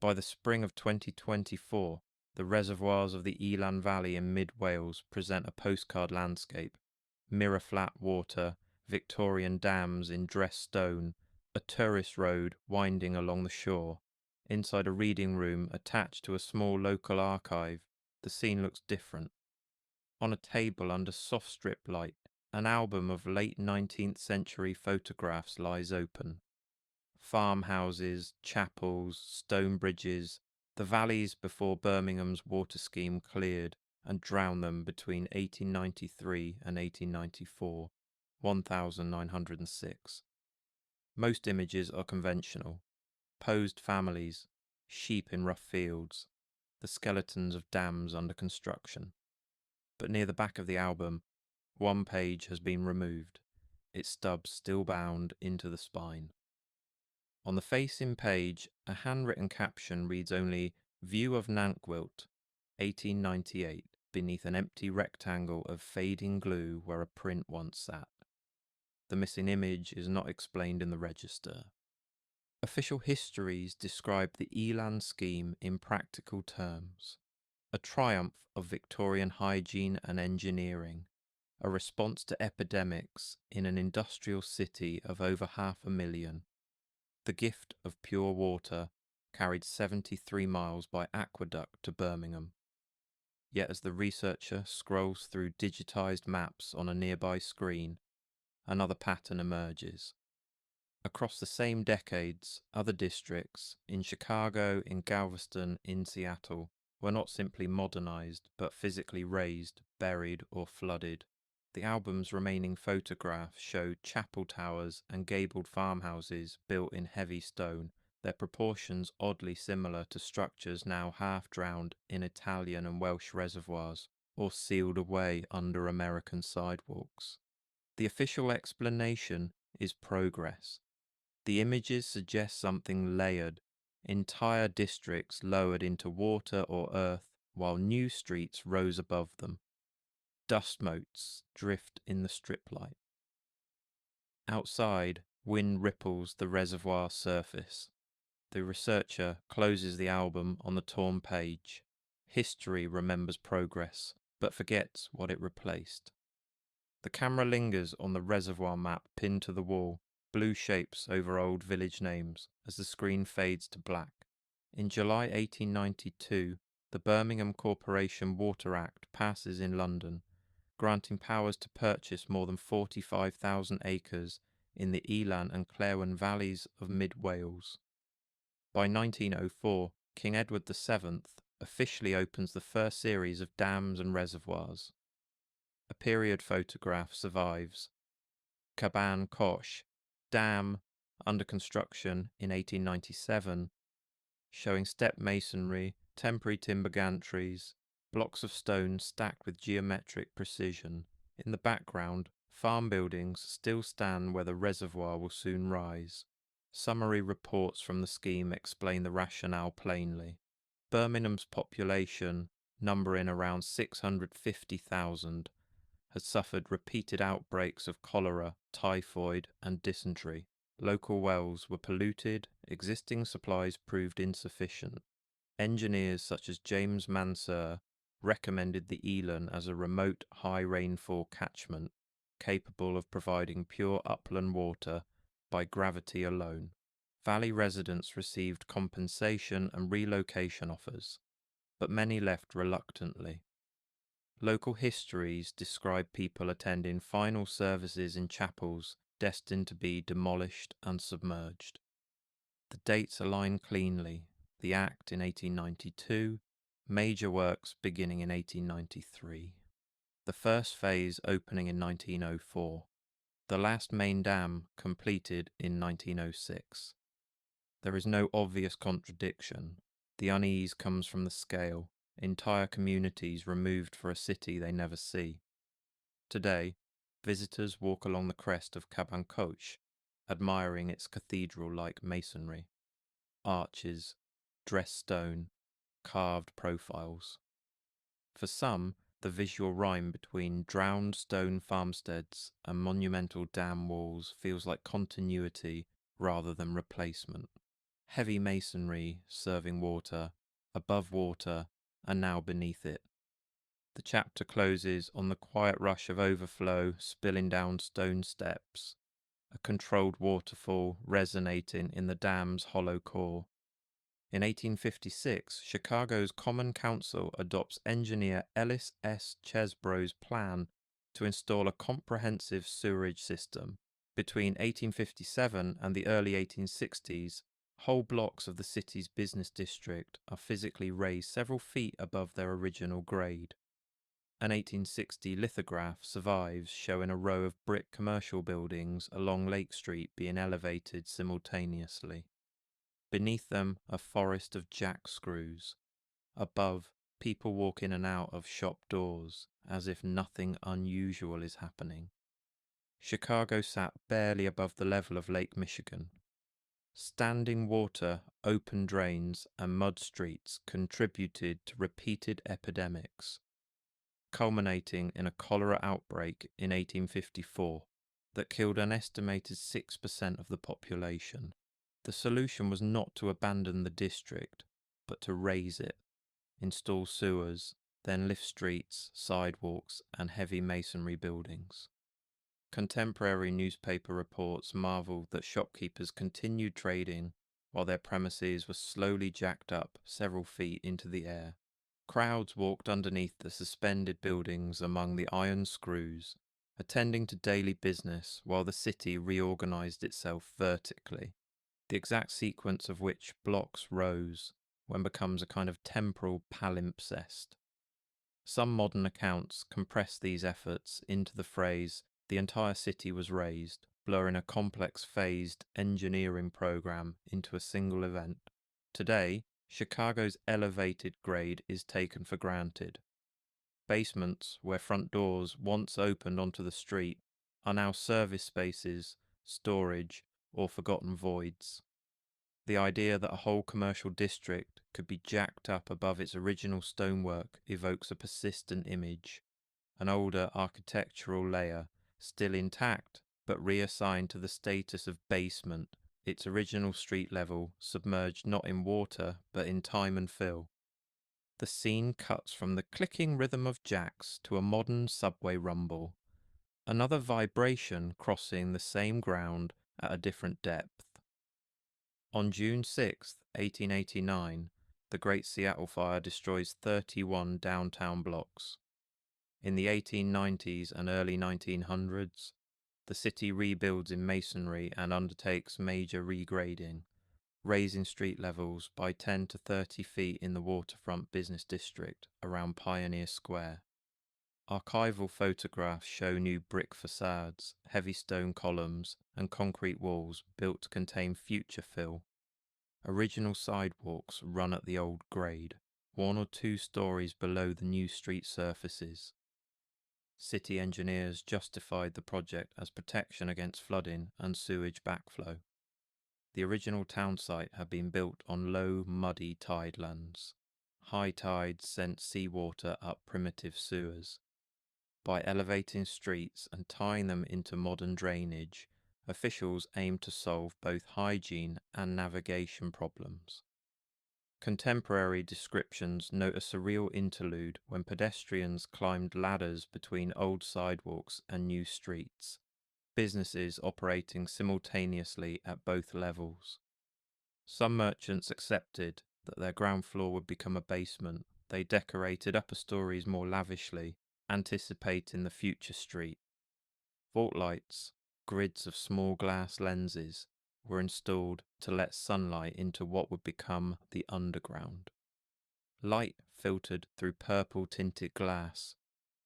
By the spring of 2024, the reservoirs of the Elan Valley in mid-Wales present a postcard landscape: mirror-flat water, Victorian dams in dressed stone, a tourist road winding along the shore. Inside a reading room attached to a small local archive, the scene looks different. On a table under soft strip light, an album of late 19th century photographs lies open. Farmhouses, chapels, stone bridges, the valleys before Birmingham's water scheme cleared and drowned them between 1893 and 1894, 1906. Most images are conventional: posed families, sheep in rough fields, the skeletons of dams under construction. But near the back of the album, one page has been removed, its stubs still bound into the spine. On the facing page, a handwritten caption reads only "View of Nantgwilt, 1898," beneath an empty rectangle of fading glue where a print once sat. The missing image is not explained in the register. Official histories describe the Elan scheme in practical terms: a triumph of Victorian hygiene and engineering, a response to epidemics in an industrial city of over 500,000. The gift of pure water carried 73 miles by aqueduct to Birmingham. Yet as the researcher scrolls through digitized maps on a nearby screen, another pattern emerges. Across the same decades, other districts, in Chicago, in Galveston, in Seattle, were not simply modernized, but physically razed, buried, or flooded. The album's remaining photographs show chapel towers and gabled farmhouses built in heavy stone, their proportions oddly similar to structures now half drowned in Italian and Welsh reservoirs, or sealed away under American sidewalks. The official explanation is progress. The images suggest something layered: entire districts lowered into water or earth while new streets rose above them. Dust motes drift in the strip light. Outside, wind ripples the reservoir surface. The researcher closes the album on the torn page. History remembers progress, but forgets what it replaced. The camera lingers on the reservoir map pinned to the wall, blue shapes over old village names as the screen fades to black. In July 1892, the Birmingham Corporation Water Act passes in London, granting powers to purchase more than 45,000 acres in the Elan and Clairwen valleys of mid-Wales. By 1904, King Edward VII officially opens the first series of dams and reservoirs. A period photograph survives: Caban Cosh, dam, under construction in 1897, showing step masonry, temporary timber gantries, blocks of stone stacked with geometric precision. In the background, farm buildings still stand where the reservoir will soon rise. Summary reports from the scheme explain the rationale plainly. Birmingham's population, numbering around 650,000, had suffered repeated outbreaks of cholera, typhoid, and dysentery. Local wells were polluted, existing supplies proved insufficient. Engineers such as James Mansur recommended the Elan as a remote high rainfall catchment, capable of providing pure upland water by gravity alone. Valley residents received compensation and relocation offers, but many left reluctantly. Local histories describe people attending final services in chapels destined to be demolished and submerged. The dates align cleanly: the Act in 1892, major works beginning in 1893, the first phase opening in 1904, the last main dam completed in 1906. There is no obvious contradiction. The unease comes from the scale: entire communities removed for a city they never see. Today, visitors walk along the crest of Caban Coch, admiring its cathedral-like masonry, arches, dressed stone, carved profiles. For some, the visual rhyme between drowned stone farmsteads and monumental dam walls feels like continuity rather than replacement. heavy masonry serving water, above water, and now beneath it. The chapter closes on the quiet rush of overflow spilling down stone steps, a controlled waterfall resonating in the dam's hollow core. In 1856, Chicago's Common Council adopts engineer Ellis S. Chesbro's plan to install a comprehensive sewerage system. Between 1857 and the early 1860s, whole blocks of the city's business district are physically raised several feet above their original grade. An 1860 lithograph survives showing a row of brick commercial buildings along Lake Street being elevated simultaneously. Beneath them, a forest of jack screws. Above, people walk in and out of shop doors as if nothing unusual is happening. Chicago sat barely above the level of Lake Michigan. Standing water, open drains, and mud streets contributed to repeated epidemics, culminating in a cholera outbreak in 1854 that killed an estimated 6% of the population. The solution was not to abandon the district, but to raise it, install sewers, then lift streets, sidewalks, and heavy masonry buildings. Contemporary newspaper reports marveled that shopkeepers continued trading while their premises were slowly jacked up several feet into the air. Crowds walked underneath the suspended buildings among the iron screws, attending to daily business while the city reorganized itself vertically, the exact sequence of which blocks rose when becomes a kind of temporal palimpsest. Some modern accounts compress these efforts into the phrase, the entire city was raised, blurring a complex phased engineering program into a single event. Today, Chicago's elevated grade is taken for granted. Basements, where front doors once opened onto the street, are now service spaces, storage, or forgotten voids. The idea that a whole commercial district could be jacked up above its original stonework evokes a persistent image, an older architectural layer, still intact but reassigned to the status of basement, its original street level submerged not in water but in time and fill. The scene cuts from the clicking rhythm of jacks to a modern subway rumble, another vibration crossing the same ground at a different depth. On June 6, 1889, the Great Seattle Fire destroys 31 downtown blocks. In the 1890s and early 1900s, the city rebuilds in masonry and undertakes major regrading, raising street levels by 10 to 30 feet in the waterfront business district around Pioneer Square. Archival photographs show new brick facades, heavy stone columns, and concrete walls built to contain future fill. Original sidewalks run at the old grade, 1 or 2 stories below the new street surfaces. City engineers justified the project as protection against flooding and sewage backflow. The original town site had been built on low, muddy tidelands. High tides sent seawater up primitive sewers. By elevating streets and tying them into modern drainage, officials aimed to solve both hygiene and navigation problems. Contemporary descriptions note a surreal interlude when pedestrians climbed ladders between old sidewalks and new streets, businesses operating simultaneously at both levels. Some merchants accepted that their ground floor would become a basement. They decorated upper stories more lavishly, anticipating the future street. Vault lights, grids of small glass lenses, were installed to let sunlight into what would become the underground. Light filtered through purple-tinted glass,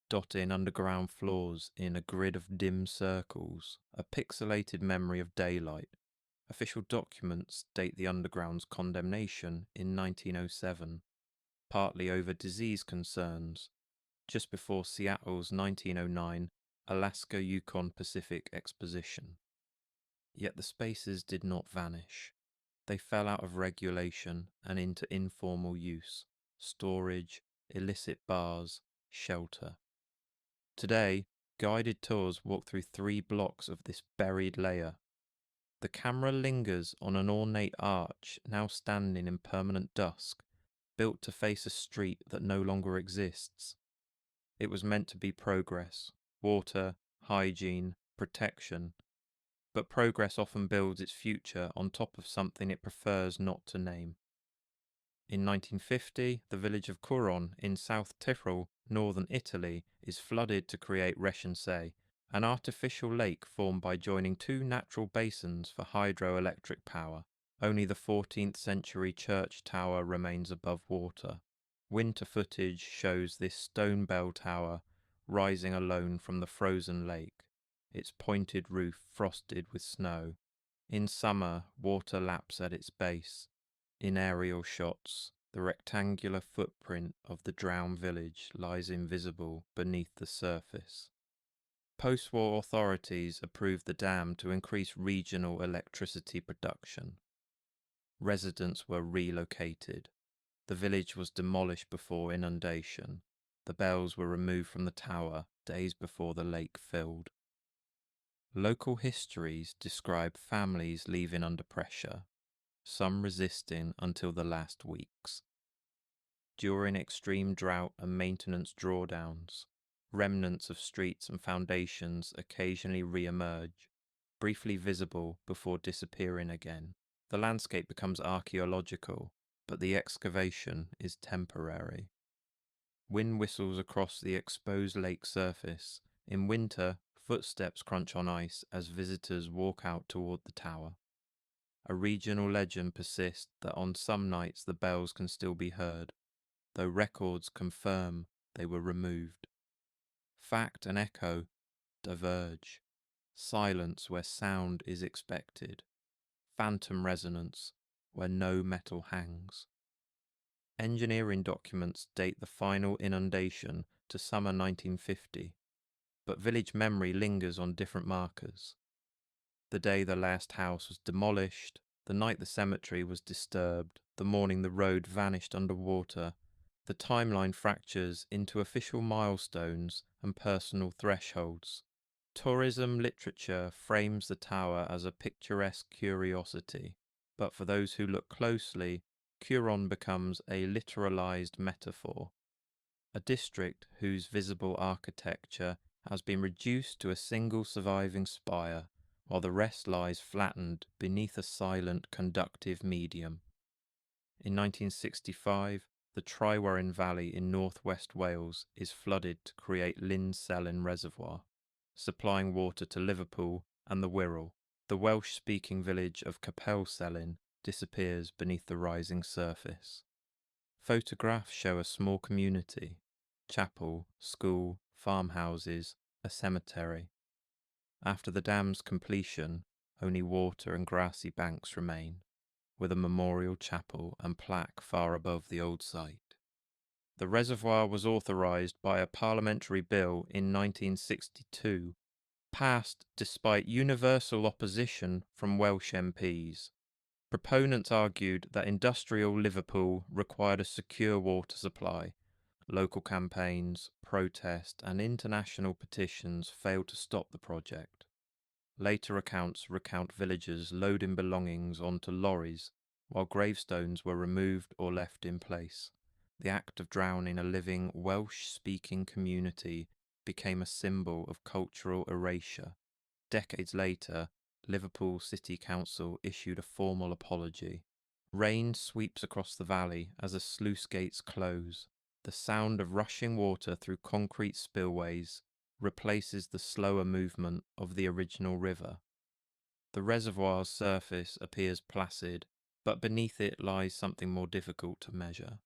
dotting underground floors in a grid of dim circles, a pixelated memory of daylight. Official documents date the underground's condemnation in 1907, partly over disease concerns, just before Seattle's 1909 Alaska-Yukon Pacific Exposition. Yet the spaces did not vanish. They fell out of regulation and into informal use, storage, illicit bars, shelter. Today, guided tours walk through 3 blocks of this buried layer. The camera lingers on an ornate arch now standing in permanent dusk, built to face a street that no longer exists. It was meant to be progress, water, hygiene, protection, but progress often builds its future on top of something it prefers not to name. In 1950, the village of Kuron in South Tyrol, northern Italy, is flooded to create Reschensee, an artificial lake formed by joining two natural basins for hydroelectric power. Only the 14th century church tower remains above water. Winter footage shows this stone bell tower rising alone from the frozen lake, its pointed roof frosted with snow. In summer, water laps at its base. In aerial shots, the rectangular footprint of the drowned village lies invisible beneath the surface. Post-war authorities approved the dam to increase regional electricity production. Residents were relocated. The village was demolished before inundation. The bells were removed from the tower days before the lake filled. Local histories describe families leaving under pressure, some resisting until the last weeks. During extreme drought and maintenance drawdowns, remnants of streets and foundations occasionally re-emerge, briefly visible before disappearing again. The landscape becomes archaeological, but the excavation is temporary. Wind whistles across the exposed lake surface. In winter, footsteps crunch on ice as visitors walk out toward the tower. A regional legend persists that on some nights the bells can still be heard, though records confirm they were removed. Fact and echo diverge. Silence where sound is expected. Phantom resonance where no metal hangs. Engineering documents date the final inundation to summer 1950, but village memory lingers on different markers. The day the last house was demolished, the night the cemetery was disturbed, the morning the road vanished underwater. The timeline fractures into official milestones and personal thresholds. Tourism literature frames the tower as a picturesque curiosity, but for those who look closely, Kuron becomes a literalized metaphor. A district whose visible architecture has been reduced to a single surviving spire, while the rest lies flattened beneath a silent conductive medium. In 1965, the Tryweryn Valley in northwest Wales is flooded to create Llyn Selyn Reservoir, supplying water to Liverpool and the Wirral. The Welsh-speaking village of Capel Selyn disappears beneath the rising surface. Photographs show a small community: chapel, school, farmhouses, a cemetery. After the dam's completion, only water and grassy banks remain, with a memorial chapel and plaque far above the old site. The reservoir was authorised by a parliamentary bill in 1962, passed despite universal opposition from Welsh MPs. Proponents argued that industrial Liverpool required a secure water supply. Local campaigns, protest, and international petitions failed to stop the project. Later accounts recount villagers loading belongings onto lorries while gravestones were removed or left in place. The act of drowning a living Welsh-speaking community became a symbol of cultural erasure. Decades later, Liverpool City Council issued a formal apology. Rain sweeps across the valley as the sluice gates close. The sound of rushing water through concrete spillways replaces the slower movement of the original river. The reservoir's surface appears placid, but beneath it lies something more difficult to measure.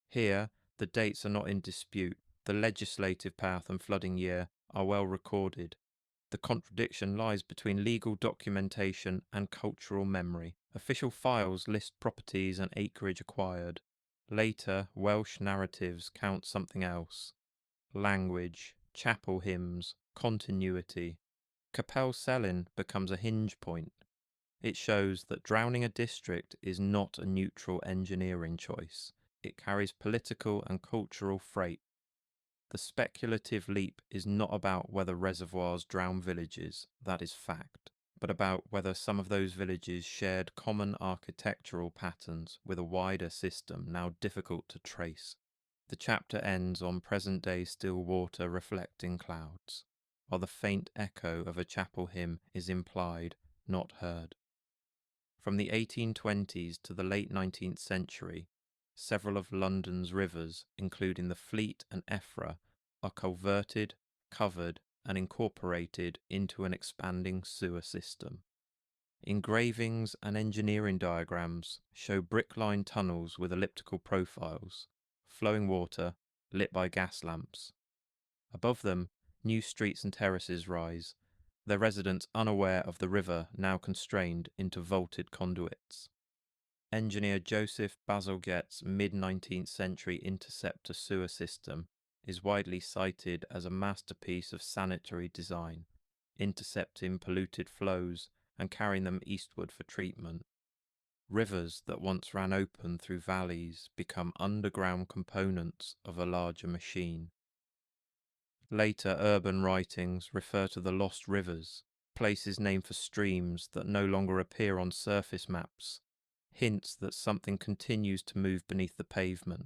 Here, the dates are not in dispute. The legislative path and flooding year are well recorded. The contradiction lies between legal documentation and cultural memory. Official files list properties and acreage acquired. Later, Welsh narratives count something else: language, chapel hymns, continuity. Capel Selyn becomes a hinge point. It shows that drowning a district is not a neutral engineering choice. It carries political and cultural freight. The speculative leap is not about whether reservoirs drown villages, that is fact, but about whether some of those villages shared common architectural patterns with a wider system now difficult to trace. The chapter ends on present-day still water reflecting clouds, while the faint echo of a chapel hymn is implied, not heard. From the 1820s to the late 19th century, several of London's rivers, including the Fleet and Effra, are culverted, covered, and incorporated into an expanding sewer system. Engravings and engineering diagrams show brick-lined tunnels with elliptical profiles, flowing water, lit by gas lamps. Above them, new streets and terraces rise, their residents unaware of the river now constrained into vaulted conduits. Engineer Joseph Bazalgette's mid-19th century interceptor sewer system is widely cited as a masterpiece of sanitary design, intercepting polluted flows and carrying them eastward for treatment. Rivers that once ran open through valleys become underground components of a larger machine. Later urban writings refer to the lost rivers, places named for streams that no longer appear on surface maps, hints that something continues to move beneath the pavement.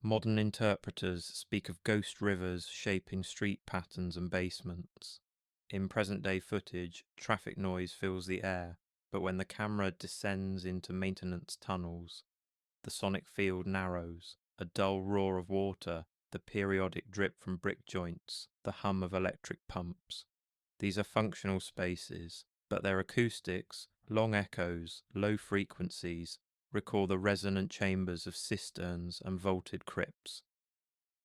Modern interpreters speak of ghost rivers shaping street patterns and basements. In present-day footage, traffic noise fills the air, but when the camera descends into maintenance tunnels, the sonic field narrows, a dull roar of water, the periodic drip from brick joints, the hum of electric pumps. These are functional spaces, but their acoustics, long echoes, low frequencies, recall the resonant chambers of cisterns and vaulted crypts.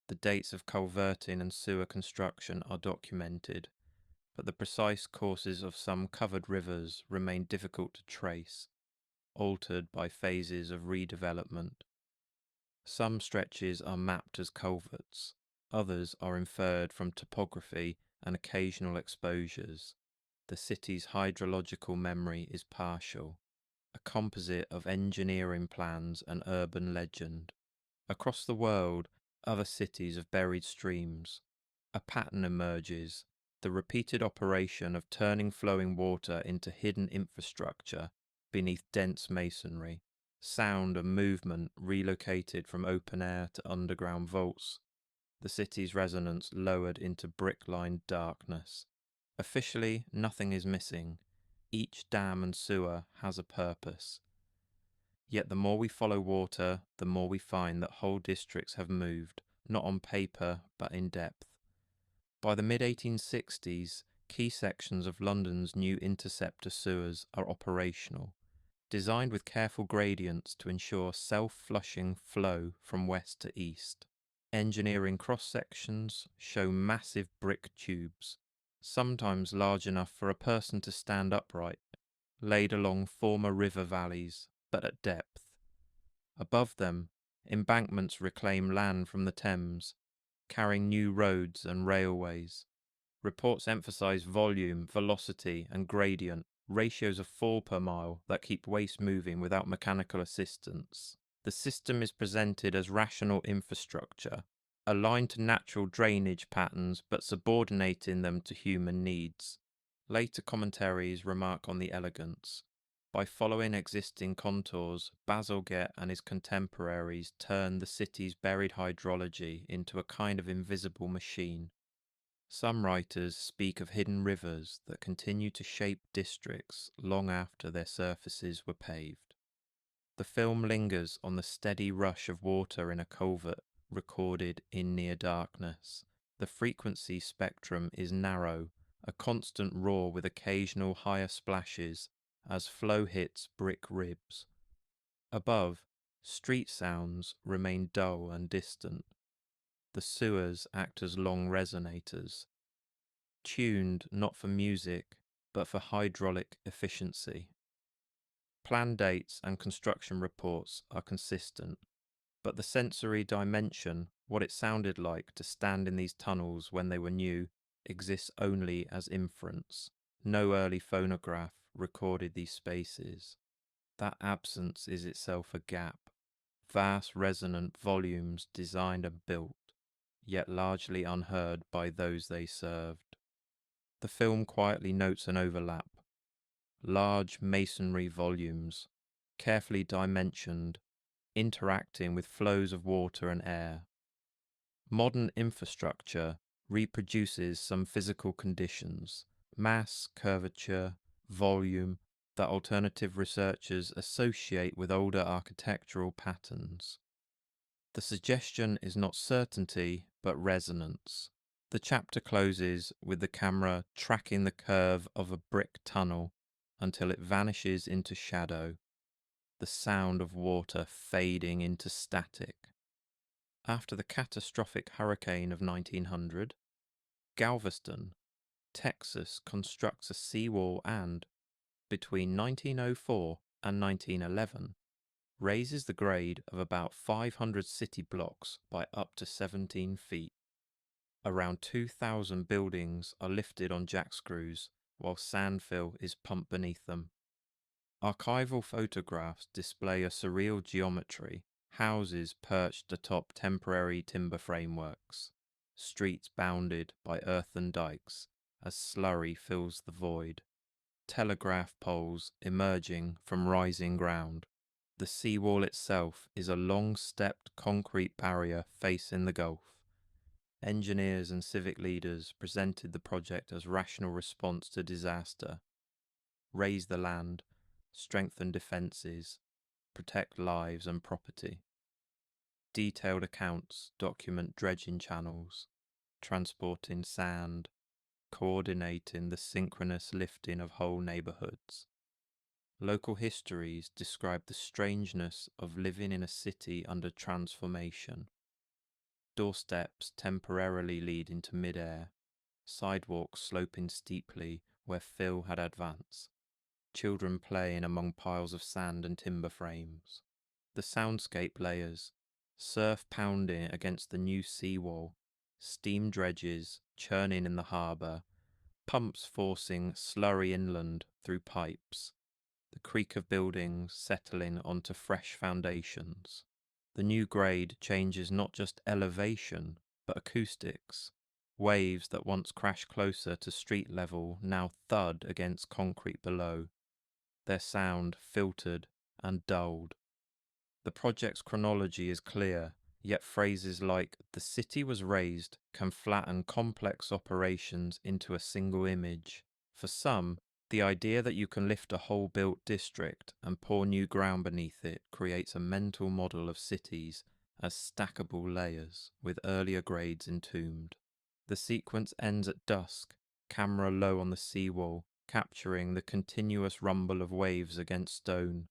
The dates of culverting and sewer construction are documented, but the precise courses of some covered rivers remain difficult to trace, altered by phases of redevelopment. Some stretches are mapped as culverts, others are inferred from topography and occasional exposures. The city's hydrological memory is partial, a composite of engineering plans and urban legend. Across the world, other cities have buried streams. A pattern emerges, the repeated operation of turning flowing water into hidden infrastructure beneath dense masonry. Sound and movement relocated from open air to underground vaults, the city's resonance lowered into brick-lined darkness. Officially, nothing is missing. Each dam and sewer has a purpose. Yet the more we follow water, the more we find that whole districts have moved, not on paper, but in depth. By the mid-1860s, key sections of London's new interceptor sewers are operational, designed with careful gradients to ensure self-flushing flow from west to east. Engineering cross-sections show massive brick tubes, sometimes large enough for a person to stand upright, laid along former river valleys, but at depth. Above them, embankments reclaim land from the Thames, carrying new roads and railways. Reports emphasize volume, velocity, and gradient, ratios of fall per mile that keep waste moving without mechanical assistance. The system is presented as rational infrastructure, aligned to natural drainage patterns but subordinating them to human needs. Later commentaries remark on the elegance. By following existing contours, Bazalgette and his contemporaries turned the city's buried hydrology into a kind of invisible machine. Some writers speak of hidden rivers that continue to shape districts long after their surfaces were paved. The film lingers on the steady rush of water in a culvert recorded in near darkness. The frequency spectrum is narrow, a constant roar with occasional higher splashes as flow hits brick ribs. Above, street sounds remain dull and distant. The sewers act as long resonators, tuned not for music, but for hydraulic efficiency. Plan dates and construction reports are consistent, but the sensory dimension, what it sounded like to stand in these tunnels when they were new, exists only as inference. No early phonograph recorded these spaces. That absence is itself a gap. Vast resonant volumes designed and built, yet largely unheard by those they served. The film quietly notes an overlap. large masonry volumes, carefully dimensioned, interacting with flows of water and air. Modern infrastructure reproduces some physical conditions, mass, curvature, volume, that alternative researchers associate with older architectural patterns. The suggestion is not certainty, but resonance. The chapter closes with the camera tracking the curve of a brick tunnel until it vanishes into shadow, the sound of water fading into static. After the catastrophic hurricane of 1900, Galveston, Texas constructs a seawall and, between 1904 and 1911, raises the grade of about 500 city blocks by up to 17 feet. Around 2,000 buildings are lifted on jack screws while sandfill is pumped beneath them. Archival photographs display a surreal geometry, houses perched atop temporary timber frameworks, streets bounded by earthen dikes as slurry fills the void, telegraph poles emerging from rising ground. The seawall itself is a long-stepped concrete barrier facing the Gulf. Engineers and civic leaders presented the project as rational response to disaster. Raise the land, strengthen defences, protect lives and property. Detailed accounts document dredging channels, transporting sand, coordinating the synchronous lifting of whole neighbourhoods. Local histories describe the strangeness of living in a city under transformation. Doorsteps temporarily lead into mid-air, sidewalks sloping steeply where fill had advanced, children playing among piles of sand and timber frames. The soundscape layers, surf pounding against the new seawall, steam dredges churning in the harbour, pumps forcing slurry inland through pipes, the creak of buildings settling onto fresh foundations. The new grade changes not just elevation, but acoustics. Waves that once crashed closer to street level now thud against concrete below, their sound filtered and dulled. The project's chronology is clear, yet phrases like "the city was raised" can flatten complex operations into a single image. For some, the idea that you can lift a whole built district and pour new ground beneath it creates a mental model of cities as stackable layers with earlier grades entombed. The sequence ends at dusk, camera low on the seawall, capturing the continuous rumble of waves against stone,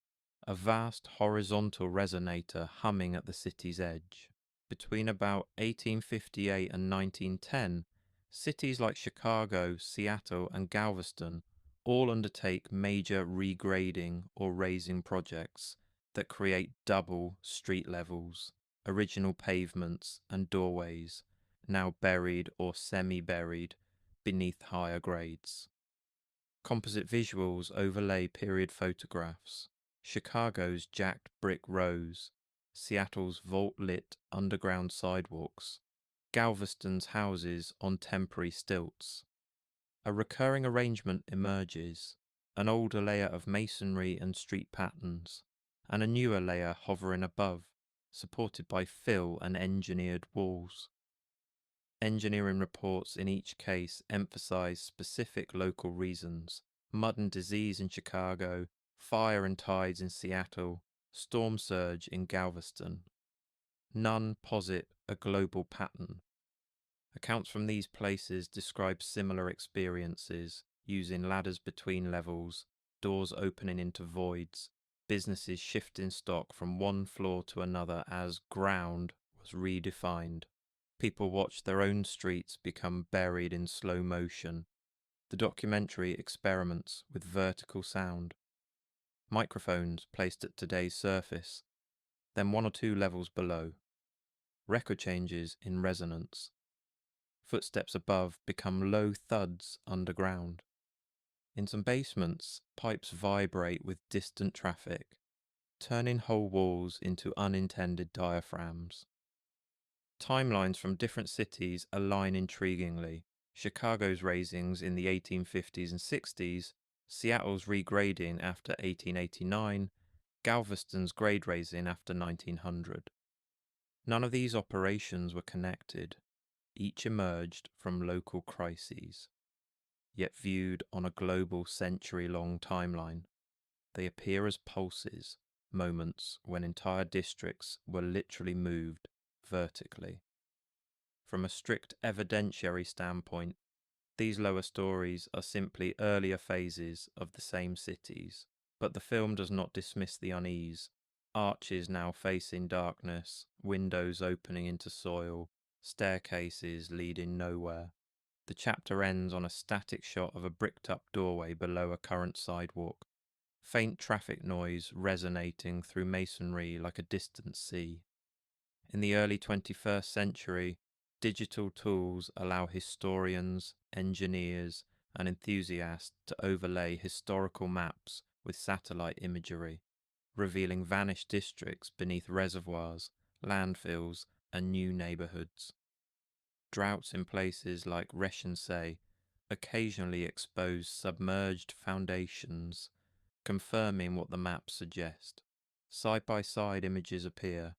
a vast horizontal resonator humming at the city's edge. Between about 1858 and 1910, cities like Chicago, Seattle, and Galveston all undertake major regrading or raising projects that create double street levels, original pavements, and doorways, now buried or semi-buried beneath higher grades. Composite visuals overlay period photographs. Chicago's jacked brick rows, Seattle's vault-lit underground sidewalks, Galveston's houses on temporary stilts. A recurring arrangement emerges, an older layer of masonry and street patterns, and a newer layer hovering above, supported by fill and engineered walls. Engineering reports in each case emphasize specific local reasons: mud and disease in Chicago, fire and tides in Seattle, storm surge in Galveston. None posit a global pattern. Accounts from these places describe similar experiences, using ladders between levels, doors opening into voids, businesses shifting stock from one floor to another as ground was redefined. People watched their own streets become buried in slow motion. The documentary experiments with vertical sound. Microphones placed at today's surface, then one or two levels below. Record changes in resonance. Footsteps above become low thuds underground. In some basements, pipes vibrate with distant traffic, turning whole walls into unintended diaphragms. Timelines from different cities align intriguingly. Chicago's raisings in the 1850s and 60s Seattle's regrading after 1889, Galveston's grade raising after 1900. None of these operations were connected, each emerged from local crises. Yet viewed on a global century-long timeline, they appear as pulses, moments when entire districts were literally moved vertically. From a strict evidentiary standpoint, these lower stories are simply earlier phases of the same cities, but the film does not dismiss the unease. Arches now facing darkness, windows opening into soil, staircases leading nowhere. The chapter ends on a static shot of a bricked-up doorway below a current sidewalk, faint traffic noise resonating through masonry like a distant sea. In the early 21st century, digital tools allow historians, engineers, and enthusiasts to overlay historical maps with satellite imagery, revealing vanished districts beneath reservoirs, landfills, and new neighborhoods. Droughts in places like Reschensee occasionally expose submerged foundations, confirming what the maps suggest. Side-by-side images appear,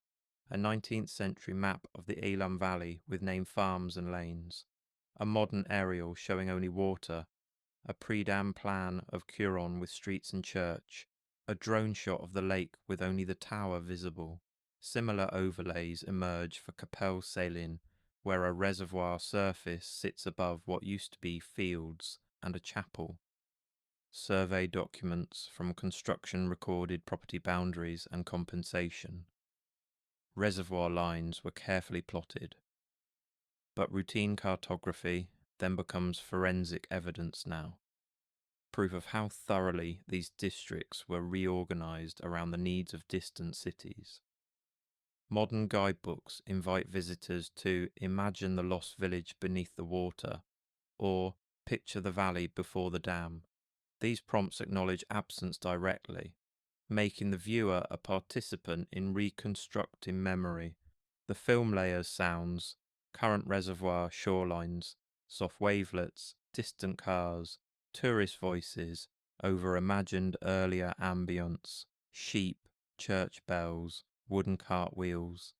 a 19th century map of the Elan Valley with named farms and lanes, a modern aerial showing only water, a pre-dam plan of Kuron with streets and church, a drone shot of the lake with only the tower visible. Similar overlays emerge for Capelle Salin, where a reservoir surface sits above what used to be fields and a chapel. Survey documents from construction recorded property boundaries and compensation. Reservoir lines were carefully plotted. But routine cartography then becomes forensic evidence now. Proof of how thoroughly these districts were reorganized around the needs of distant cities. Modern guidebooks invite visitors to imagine the lost village beneath the water, or picture the valley before the dam. These prompts acknowledge absence directly, making the viewer a participant in reconstructing memory. The film layers sounds, current reservoir shorelines, soft wavelets, distant cars, tourist voices over imagined earlier ambience, sheep, church bells, wooden cartwheels.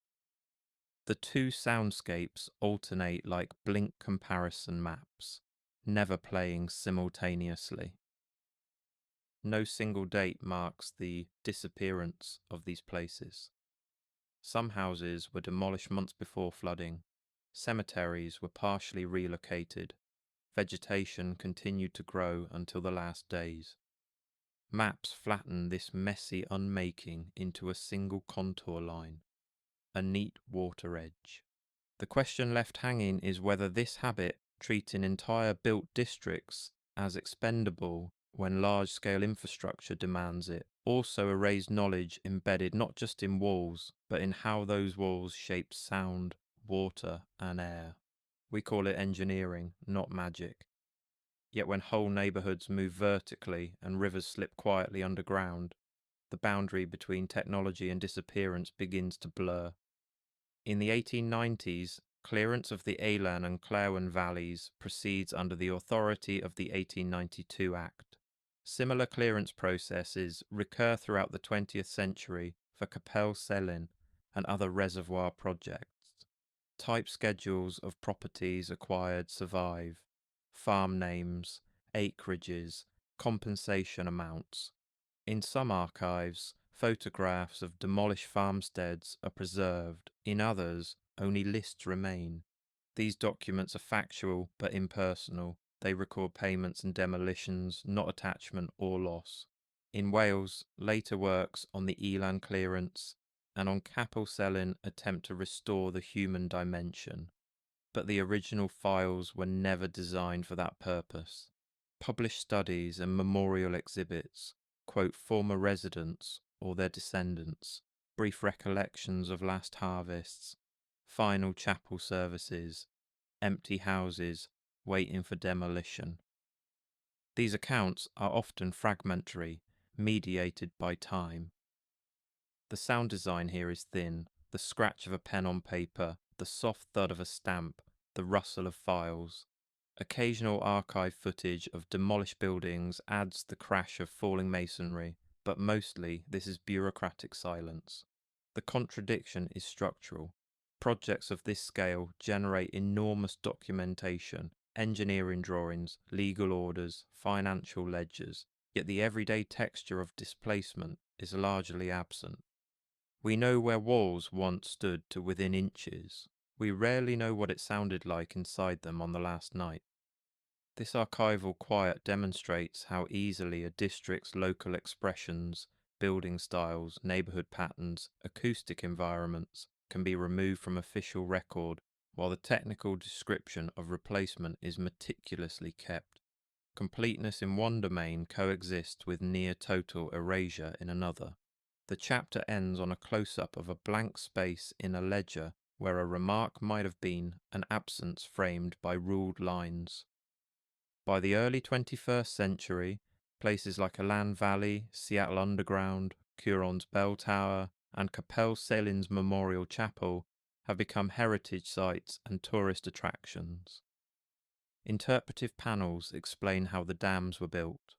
The two soundscapes alternate like blink comparison maps, never playing simultaneously. No single date marks the disappearance of these places. Some houses were demolished months before flooding. Cemeteries were partially relocated. Vegetation continued to grow until the last days. Maps flatten this messy unmaking into a single contour line, a neat water edge. The question left hanging is whether this habit, treating entire built districts as expendable when large-scale infrastructure demands it, also erased knowledge embedded not just in walls, but in how those walls shape sound, water, and air. We call it engineering, not magic. Yet when whole neighborhoods move vertically and rivers slip quietly underground, the boundary between technology and disappearance begins to blur. In the 1890s, clearance of the Elan and Clairwan valleys proceeds under the authority of the 1892 Act. Similar clearance processes recur throughout the 20th century for Capelle Salin and other reservoir projects. Type schedules of properties acquired survive, farm names, acreages, compensation amounts. In some archives, photographs of demolished farmsteads are preserved. In others, only lists remain. These documents are factual but impersonal. They record payments and demolitions, not attachment or loss. In Wales, later works on the Elan clearance and on Capel Celyn attempt to restore the human dimension. But the original files were never designed for that purpose. Published studies and memorial exhibits quote former residents or their descendants, brief recollections of last harvests, final chapel services, empty houses waiting for demolition. These accounts are often fragmentary, mediated by time. The sound design here is thin, the scratch of a pen on paper, the soft thud of a stamp, the rustle of files. Occasional archive footage of demolished buildings adds the crash of falling masonry, but mostly this is bureaucratic silence. The contradiction is structural. Projects of this scale generate enormous documentation, engineering drawings, legal orders, financial ledgers, yet the everyday texture of displacement is largely absent. We know where walls once stood to within inches. We rarely know what it sounded like inside them on the last night. This archival quiet demonstrates how easily a district's local expressions, building styles, neighbourhood patterns, acoustic environments can be removed from official record, while the technical description of replacement is meticulously kept. Completeness in one domain coexists with near total erasure in another. The chapter ends on a close-up of a blank space in a ledger where a remark might have been an absence framed by ruled lines. By the early 21st century, places like Elan Valley, Seattle Underground, Kuron's Bell Tower, and Capel Selin's Memorial Chapel have become heritage sites and tourist attractions. Interpretive panels explain how the dams were built,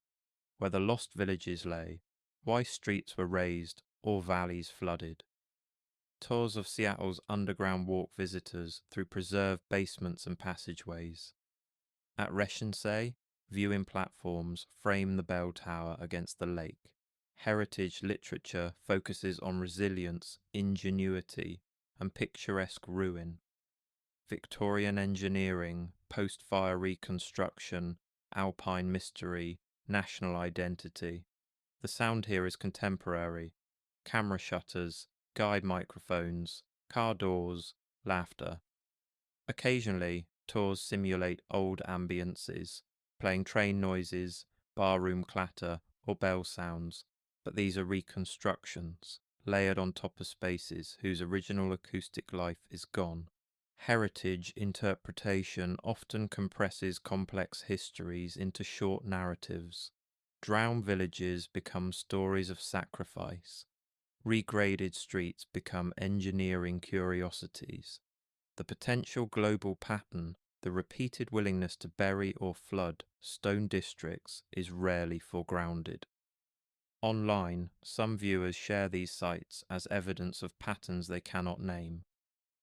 where the lost villages lay, why streets were raised or valleys flooded. Tours of Seattle's underground walk visitors through preserved basements and passageways. At Reshensei, viewing platforms frame the bell tower against the lake. Heritage literature focuses on resilience, ingenuity, and picturesque ruin. Victorian engineering, post-fire reconstruction, alpine mystery, national identity. The sound here is contemporary. Camera shutters, guide microphones, car doors, laughter. Occasionally, tours simulate old ambiences, playing train noises, barroom clatter, or bell sounds, but these are reconstructions, layered on top of spaces whose original acoustic life is gone. Heritage interpretation often compresses complex histories into short narratives. Drowned villages become stories of sacrifice. Regraded streets become engineering curiosities. The potential global pattern, the repeated willingness to bury or flood stone districts, is rarely foregrounded. Online, some viewers share these sites as evidence of patterns they cannot name,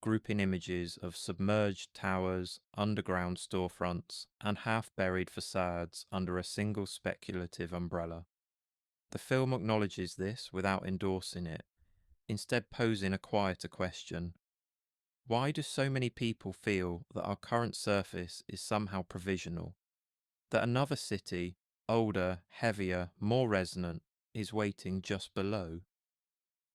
grouping images of submerged towers, underground storefronts, and half-buried facades under a single speculative umbrella. The film acknowledges this without endorsing it, instead posing a quieter question. Why do so many people feel that our current surface is somehow provisional? That another city, older, heavier, more resonant, is waiting just below?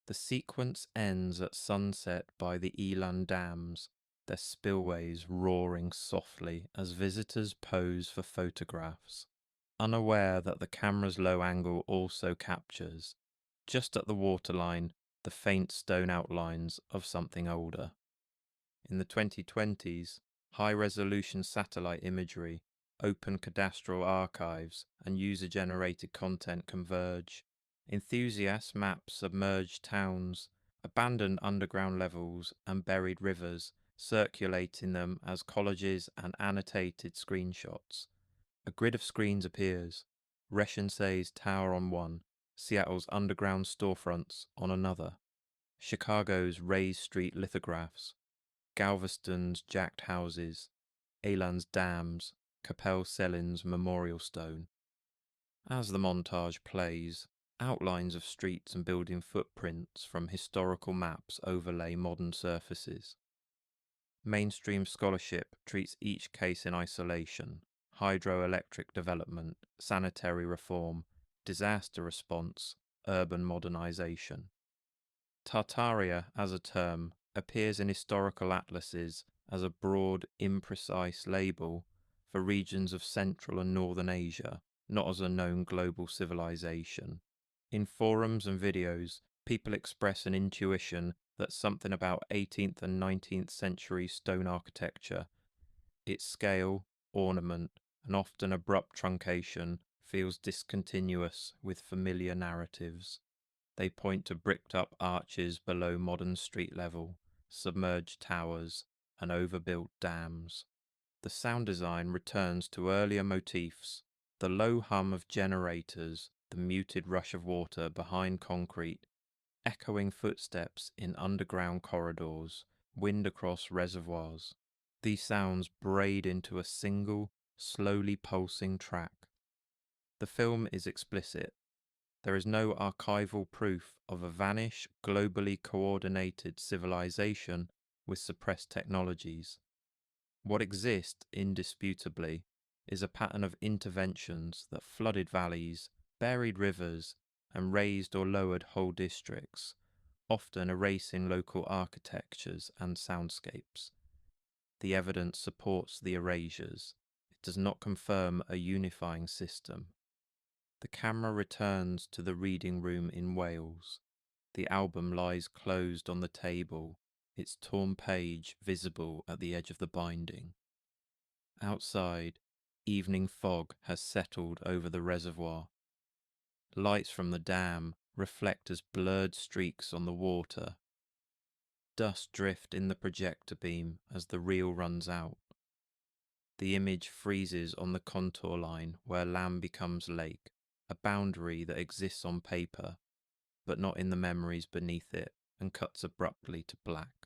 The sequence ends at sunset by the Elan dams, their spillways roaring softly as visitors pose for photographs, unaware that the camera's low angle also captures, just at the waterline, the faint stone outlines of something older. In the 2020s, high-resolution satellite imagery, open cadastral archives, and user-generated content converge. Enthusiasts map submerged towns, abandoned underground levels, and buried rivers, circulating them as collages and annotated screenshots. A grid of screens appears. Reshensei's tower on one, Seattle's underground storefronts on another, Chicago's raised street lithographs, Galveston's jacked houses, Elan's dams, Capel Selin's memorial stone. As the montage plays, outlines of streets and building footprints from historical maps overlay modern surfaces. Mainstream scholarship treats each case in isolation: hydroelectric development, sanitary reform, disaster response, urban modernization. Tartaria as a term appears in historical atlases as a broad, imprecise label for regions of Central and Northern Asia, not as a known global civilization. In forums and videos, people express an intuition that something about 18th and 19th century stone architecture, its scale, ornament, and often abrupt truncation, feels discontinuous with familiar narratives. They point to bricked-up arches below modern street level, submerged towers, and overbuilt dams. The sound design returns to earlier motifs, the low hum of generators, the muted rush of water behind concrete, echoing footsteps in underground corridors, wind across reservoirs. These sounds braid into a single, slowly pulsing track. The film is explicit. There is no archival proof of a vanished, globally coordinated civilization with suppressed technologies. What exists, indisputably, is a pattern of interventions that flooded valleys, buried rivers, and raised or lowered whole districts, often erasing local architectures and soundscapes. The evidence supports the erasures. It does not confirm a unifying system. The camera returns to the reading room in Wales. The album lies closed on the table, its torn page visible at the edge of the binding. Outside, evening fog has settled over the reservoir. Lights from the dam reflect as blurred streaks on the water. Dust drift in the projector beam as the reel runs out. The image freezes on the contour line where Lamb becomes lake, a boundary that exists on paper, but not in the memories beneath it, and cuts abruptly to black.